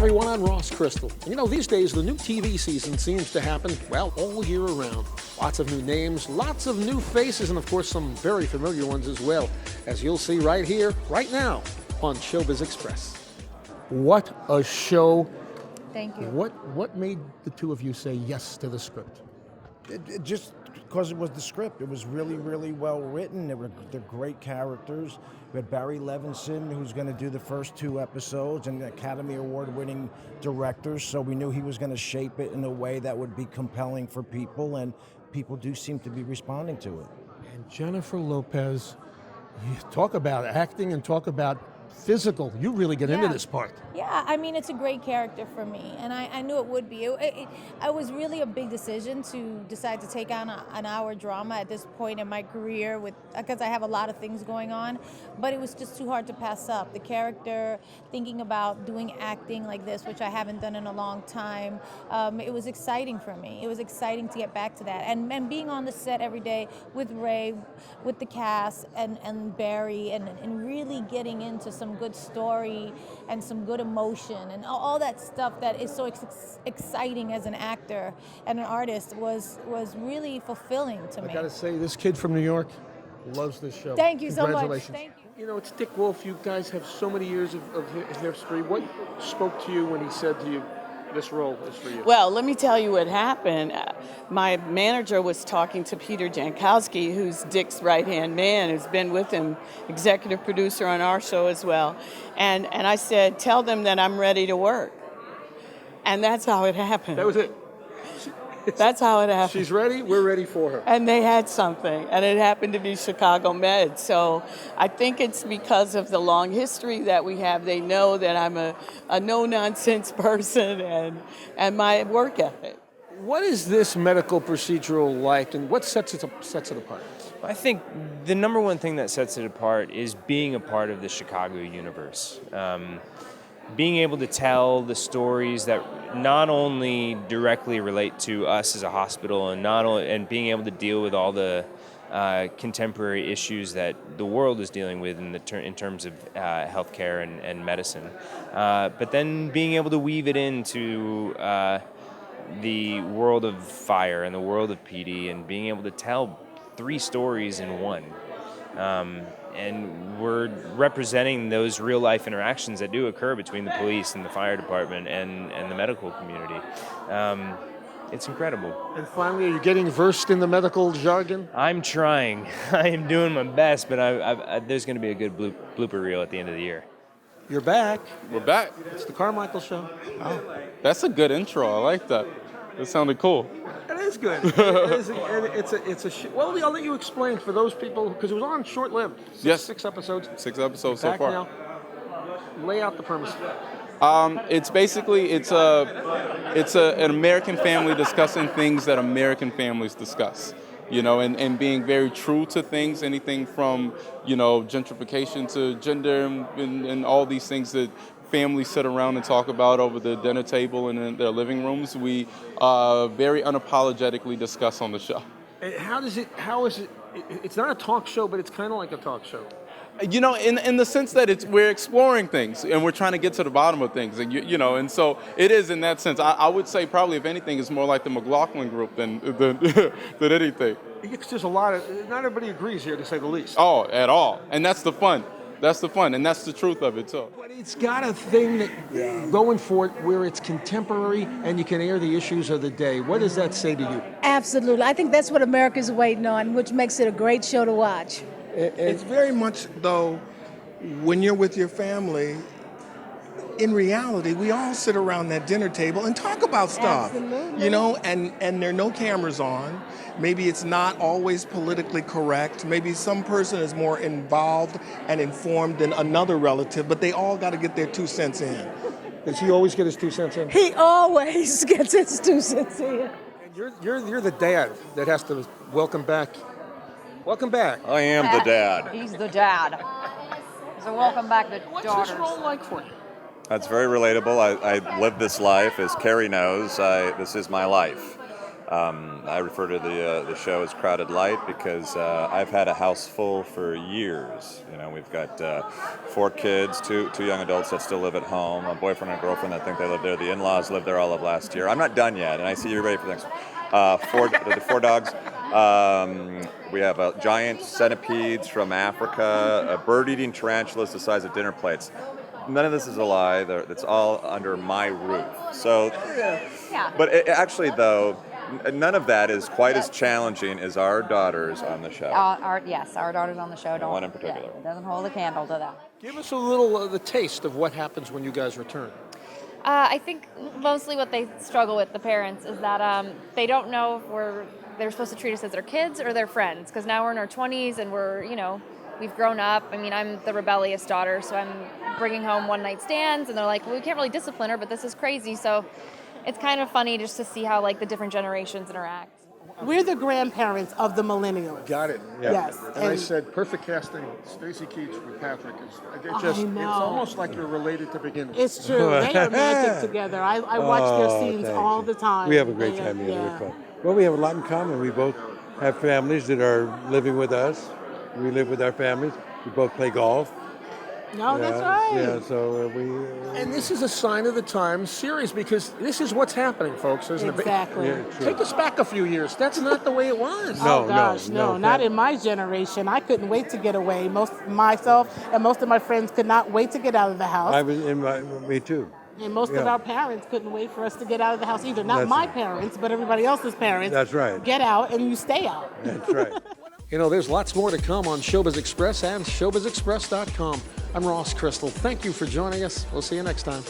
everyone, I'm Ross Crystal. You know, these days the new TV season seems to happen, well, all year around. Lots of new names, lots of new faces, and of course some very familiar ones as well, as you'll see right here, right now, on Showbiz Express. What a show. Thank you. What made the two of you say yes to the script? It just because it was the script. It was really, really well written. They're great characters. We had Barry Levinson, who's going to do the first 2 episodes, and Academy Award-winning director. So we knew he was going to shape it in a way that would be compelling for people, and people do seem to be responding to it. And Jennifer Lopez, you talk about acting and talk about physical. You really get into this part. Yeah, I mean, it's a great character for me, and I knew it would be. It was really a big decision to decide to take on an hour drama at this point in my career, because I have a lot of things going on, but it was just too hard to pass up. The character, thinking about doing acting like this, which I haven't done in a long time, it was exciting for me. It was exciting to get back to that. And being on the set every day with Ray, with the cast, and Barry, and really getting into some good story and some good emotion and all that stuff that is so exciting as an actor and an artist was really fulfilling to me. I gotta say, this kid from New York loves this show. Thank you so much. Congratulations. Thank you. You know, it's Dick Wolf. You guys have so many years of history. What spoke to you when he said to you, this role is for you? Well, let me tell you what happened. My manager was talking to Peter Jankowski, who's Dick's right-hand man, who's been with him, executive producer on our show as well. And I said, tell them that I'm ready to work. And that's how it happened. That was it. That's how it happened. She's ready. We're ready for her. And they had something, and it happened to be Chicago Med. So I think it's because of the long history that we have. They know that I'm a no-nonsense person and my work ethic. What is this medical procedural like, and what sets it apart? I think the number one thing that sets it apart is being a part of the Chicago universe. Being able to tell the stories that not only directly relate to us as a hospital, and being able to deal with all the contemporary issues that the world is dealing with in terms of healthcare and medicine, but then being able to weave it into the world of fire and the world of PD, and being able to tell 3 stories in one. And we're representing those real-life interactions that do occur between the police and the fire department and the medical community. It's incredible. And finally, are you getting versed in the medical jargon? I'm trying. I am doing my best, but there's going to be a good blooper reel at the end of the year. You're back. We're back. It's the Carmichael Show. Oh, that's a good intro. I like that. That sounded cool. It is good. Well, I'll let you explain for those people, because it was on short-lived. Yes. 6 episodes. 6 episodes so Back far. now. Lay out the premise. It's basically an American family discussing things that American families discuss. You know, and being very true to things, anything from, gentrification to gender and all these things that families sit around and talk about over the dinner table and in their living rooms, we very unapologetically discuss on the show. How is it? It's not a talk show, but it's kind of like a talk show. In the sense that we're exploring things and we're trying to get to the bottom of things, and and so it is in that sense. I would say probably, if anything, it's more like the McLaughlin Group than anything. There's a lot of, not everybody agrees here, to say the least. Oh, at all, and that's the fun. That's the fun, and that's the truth of it too. But it's got a thing that going for it where it's contemporary and you can air the issues of the day. What does that say to you? Absolutely. I think that's what America's waiting on, which makes it a great show to watch. It's very much, though, when you're with your family, in reality, we all sit around that dinner table and talk about stuff. Absolutely. And there are no cameras on. Maybe it's not always politically correct. Maybe some person is more involved and informed than another relative, but they all got to get their 2 cents in. Does he always get his 2 cents in? He always gets his 2 cents in. And you're the dad that has to welcome back. Welcome back. I am the dad. He's the dad. So welcome back the What's daughters. this role like for you? That's very relatable. I live this life, as Carrie knows. This is my life. I refer to the show as Crowded Light because I've had a house full for years. You know, we've got 4 kids, two young adults that still live at home, a boyfriend and a girlfriend that think they live there. The in-laws lived there all of last year. I'm not done yet, and I see you're ready for things. 4 dogs. We have giant centipedes from Africa, bird-eating tarantulas the size of dinner plates. None of this is a lie. It's all under my roof. So, Yeah. but actually, though, none of that is quite as challenging as our daughters on the show. Yes, our daughter's on the show. Don't, one in particular. Yeah, it doesn't hold a candle to that. Give us a little the taste of what happens when you guys return. I think mostly what they struggle with, the parents, is that they don't know if they're supposed to treat us as their kids or their friends, because now we're in our 20s and we've grown up. I mean, I'm the rebellious daughter, so I'm bringing home one-night stands, and they're like, well, we can't really discipline her, but this is crazy. So it's kind of funny just to see how the different generations interact. We're the grandparents of the millennials. Got it. Yeah. Yes. And I said, perfect casting, Stacey Keach with Patrick. It's almost like you're related to begin with. It's true. They are magic together. I watch their scenes all the time. We have a great time together. We're fun. Well, we have a lot in common. We both have families that are living with us. We live with our families. We both play golf. No, that's right. Yeah, so And this is a sign of the times series because this is what's happening, folks, isn't it? Exactly. Yeah, Take us back a few years. That's not the way it was. Oh gosh, no, not in my generation. I couldn't wait to get away. Myself and most of my friends could not wait to get out of the house. Me too. And most of our parents couldn't wait for us to get out of the house either. Not my parents, but everybody else's parents. That's right. Get out and you stay out. That's right. There's lots more to come on Showbiz Express and ShowbizExpress.com. I'm Ross Crystal. Thank you for joining us. We'll see you next time.